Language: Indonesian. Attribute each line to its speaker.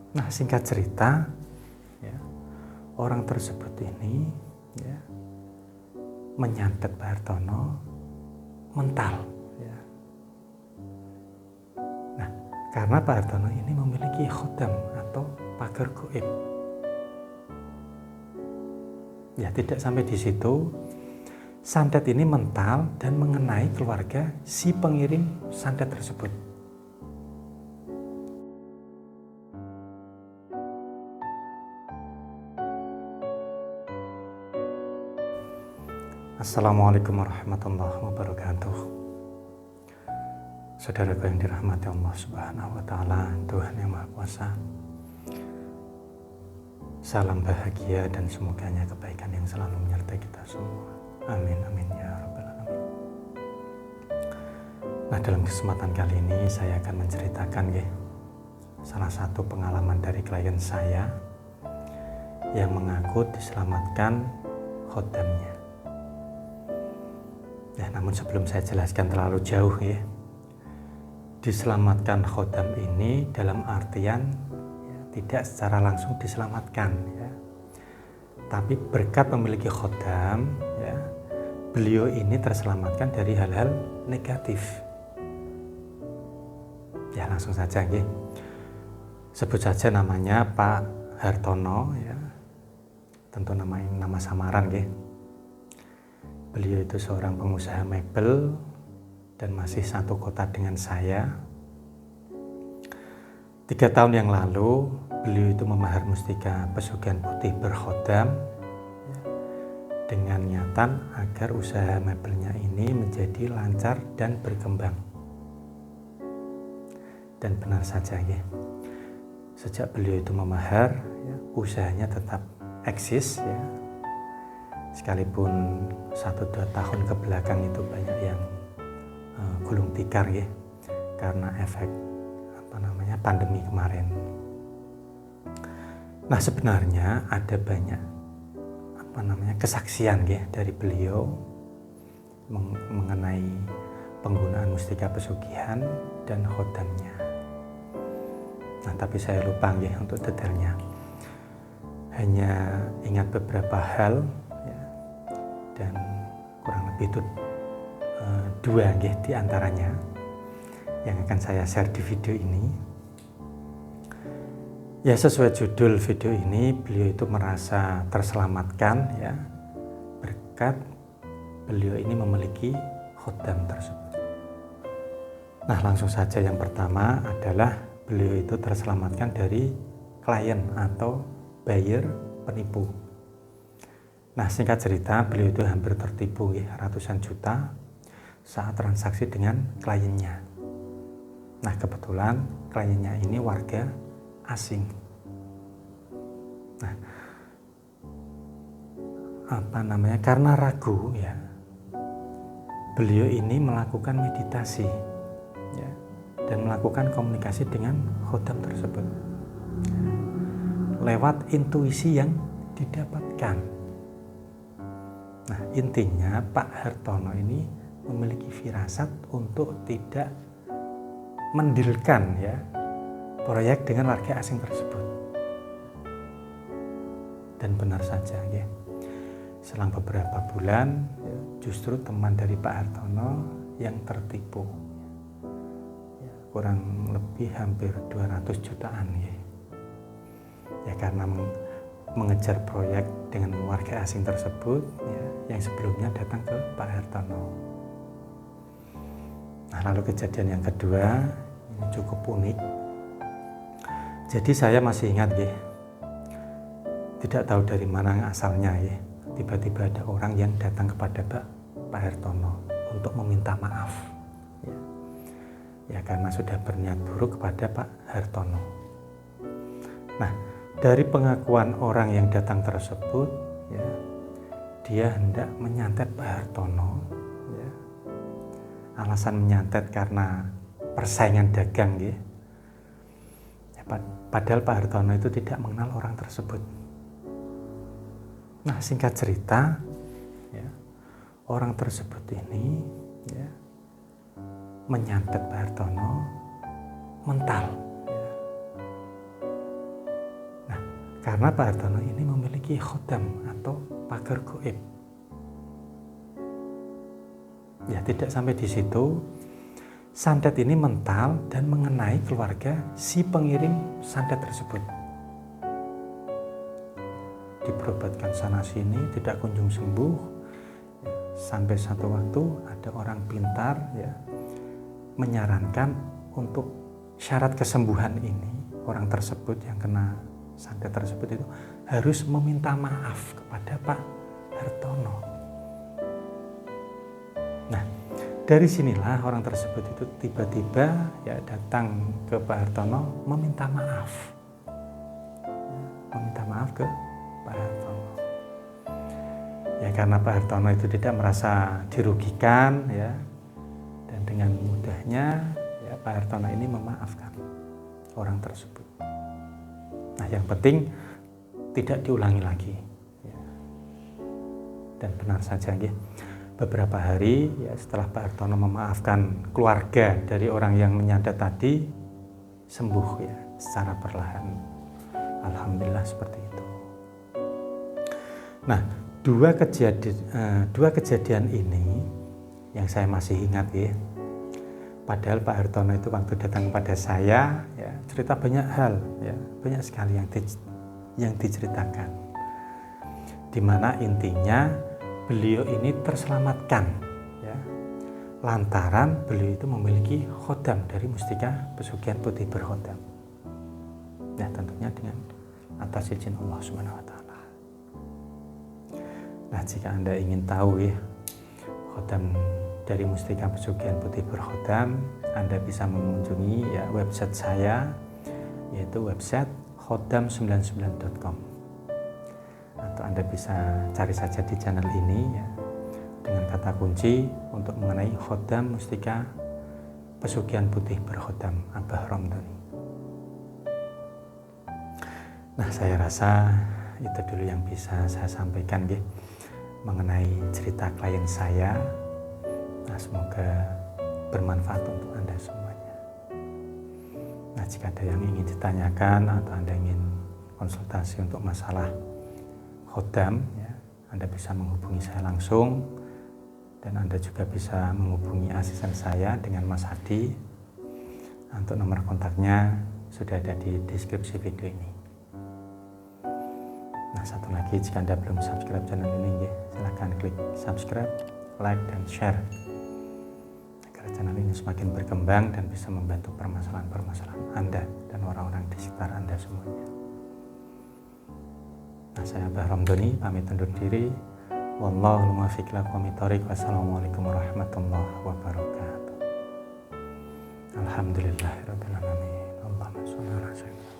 Speaker 1: Nah, singkat cerita, ya, orang tersebut ini ya, menyantet Pak Hartono mental. Ya. Nah, karena Pak Hartono ini memiliki khodam atau pagar gaib. Ya, tidak sampai di situ, santet ini mental dan mengenai keluarga si pengirim santet tersebut. Assalamualaikum warahmatullahi wabarakatuh. Saudaraku yang dirahmati Allah Subhanahu wa Ta'ala, Tuhan yang Maha Kuasa, salam bahagia dan semoganya kebaikan yang selalu menyertai kita semua. Amin amin ya rabbal alamin. Nah, dalam kesempatan kali ini saya akan menceritakan salah satu pengalaman dari klien saya yang mengaku diselamatkan khodamnya. Ya, namun sebelum saya jelaskan terlalu jauh diselamatkan khodam ini dalam artian tidak secara langsung diselamatkan tapi berkat memiliki khodam beliau ini terselamatkan dari hal-hal negatif. Ya, langsung saja sebut saja namanya Pak Hartono tentu nama samaran Beliau itu seorang pengusaha mebel dan masih satu kota dengan saya. 3 tahun yang lalu beliau itu memahar mustika pesugihan putih berkhodam dengan niatan agar usaha mebelnya ini menjadi lancar dan berkembang. Dan benar saja sejak beliau itu memahar usahanya tetap eksis sekalipun 1-2 tahun ke belakang itu banyak yang gulung tikar karena efek pandemi kemarin. Nah, sebenarnya ada banyak kesaksian dari beliau mengenai penggunaan mustika pesugihan dan khodamnya. Nah, tapi saya lupa untuk detailnya. Hanya ingat beberapa hal dan kurang lebih itu 2 di antaranya yang akan saya share di video ini. Ya, sesuai judul video ini, beliau itu merasa terselamatkan berkat beliau ini memiliki khodam tersebut. Nah, langsung saja yang pertama adalah beliau itu terselamatkan dari klien atau buyer penipu. Nah, singkat cerita, beliau itu hampir tertipu ratusan juta saat transaksi dengan kliennya. Nah, kebetulan kliennya ini warga asing. Nah, karena ragu beliau ini melakukan meditasi dan melakukan komunikasi dengan khodam tersebut lewat intuisi yang didapatkan. Nah, intinya Pak Hartono ini memiliki firasat untuk tidak mendilkan proyek dengan warga asing tersebut. Dan benar saja selang beberapa bulan justru teman dari Pak Hartono yang tertipu kurang lebih hampir 200 jutaan karena mengejar proyek dengan warga asing tersebut yang sebelumnya datang ke Pak Hartono. Nah, lalu kejadian yang kedua ini cukup unik. Jadi saya masih ingat tidak tahu dari mana asalnya tiba-tiba ada orang yang datang kepada Pak Hartono untuk meminta maaf karena sudah berniat buruk kepada Pak Hartono. Nah, dari pengakuan orang yang datang tersebut dia hendak menyantet Pak Hartono. Alasan menyantet karena persaingan dagang padahal Pak Hartono itu tidak mengenal orang tersebut. Nah, singkat cerita orang tersebut ini menyantet Pak Hartono mental Karena Pak Hartono ini memiliki khodam atau pagar gaib. Ya, tidak sampai di situ, santet ini mental dan mengenai keluarga si pengirim santet tersebut. Diberobatkan sana sini tidak kunjung sembuh, sampai satu waktu ada orang pintar ya menyarankan untuk syarat kesembuhan ini, orang tersebut yang kena santet tersebut itu harus meminta maaf kepada Pak Hartono. Nah, dari sinilah orang tersebut itu tiba-tiba ya datang ke Pak Hartono meminta maaf. Meminta maaf ke Pak Hartono. Ya, karena Pak Hartono itu tidak merasa dirugikan ya. Dan dengan mudahnya ya Pak Hartono ini memaafkan orang tersebut. Nah, yang penting tidak diulangi lagi. Ya. Dan benar saja ya. Beberapa hari ya setelah Pak Hartono memaafkan keluarga dari orang yang menyantet tadi, sembuh ya secara perlahan. Alhamdulillah seperti itu. Nah, dua kejadian ini yang saya masih ingat ya. Padahal Pak Hartono itu waktu datang kepada saya ya cerita banyak hal ya, banyak sekali yang diceritakan. Di mana intinya beliau ini terselamatkan ya, lantaran beliau itu memiliki khodam dari Mustika Pesugihan Putih Berkhodam. Nah, tentunya dengan atas izin Allah Subhanahu wa taala. Nah, jika Anda ingin tahu ya khodam dari Mustika Pesugihan Putih Berkhodam, Anda bisa mengunjungi ya website saya, yaitu website khodam99.com. Atau Anda bisa cari saja di channel ini ya, dengan kata kunci untuk mengenai khodam Mustika Pesugihan Putih Berkhodam Abah Romdoni. Nah, saya rasa itu dulu yang bisa saya sampaikan ya, mengenai cerita klien saya. Nah, semoga bermanfaat untuk Anda semuanya. Nah, jika ada yang ingin ditanyakan atau Anda ingin konsultasi untuk masalah khodam ya, Anda bisa menghubungi saya langsung, dan Anda juga bisa menghubungi asisten saya dengan Mas Hadi. Untuk nomor kontaknya sudah ada di deskripsi video ini. Nah, satu lagi, jika Anda belum subscribe channel ini ya, silahkan klik subscribe, like, dan share agar channel ini semakin berkembang dan bisa membantu permasalahan-permasalahan Anda dan orang-orang di sekitar Anda semuanya. Nah, saya Abah Romdoni pamit undur diri. Wallahul muwaffiq ila aqwamit thoriq. Wassalamualaikum warahmatullahi wabarakatuh. Alhamdulillahirabbil alamin. Allahumma shalli ala sayyidina